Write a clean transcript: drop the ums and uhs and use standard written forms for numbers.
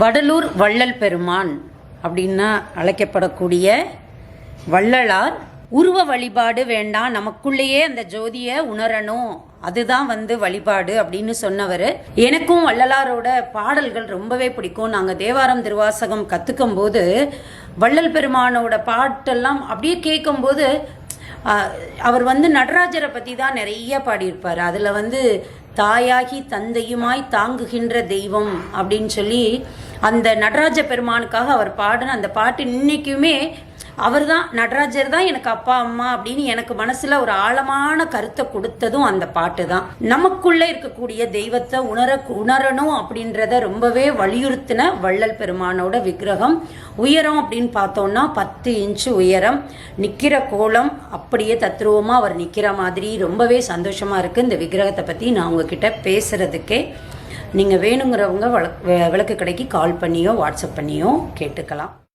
வடலூர் வள்ளல் பெருமான் அப்படின்னா அழைக்கப்படக்கூடிய வள்ளலார் உருவ வழிபாடு வேண்டாம், நமக்குள்ளேயே அந்த ஜோதியை உணரணும், அதுதான் வழிபாடு அப்படின்னு சொன்னவர். எனக்கும் வள்ளலாரோட பாடல்கள் ரொம்பவே பிடிக்கும். நாங்கள் தேவாரம் திருவாசகம் கற்றுக்கும் போது வள்ளல் பெருமானோட பாட்டெல்லாம் அப்படியே கேட்கும்போது அவர் நடராஜரை பற்றி தான் நிறைய பாடியிருப்பார். அதில் தாயாகி தந்தையுமாய் தாங்குகின்ற தெய்வம் அப்படின்னு சொல்லி அந்த நடராஜ பெருமானுக்காக அவர் பாடின அந்த பாட்டு இன்னைக்குமே அவர் தான், நடராஜர் தான் எனக்கு அப்பா அம்மா அப்படின்னு எனக்கு மனசுல ஒரு ஆழமான கருத்தை கொடுத்ததும் அந்த பாட்டு தான். நமக்குள்ள இருக்கக்கூடிய தெய்வத்தை உணரணும் அப்படின்றத ரொம்பவே வலியுறுத்தின வள்ளல் பெருமானோட விக்கிரகம். உயரம் அப்படின்னு பார்த்தோம்னா 10 இன்ச்சு உயரம், நிக்கிற கோலம் அப்படியே தத்ரூபமா அவர் நிக்கிற மாதிரி ரொம்பவே சந்தோஷமா இருக்கு. இந்த விக்கிரகத்தை பத்தி நான் உங்ககிட்ட பேசுறதுக்கே நீங்கள் வேணுங்கிறவங்க விளக்கு கடைக்கு கால் பண்ணியோ வாட்ஸ்அப் பண்ணியோ கேட்டுக்கலாம்.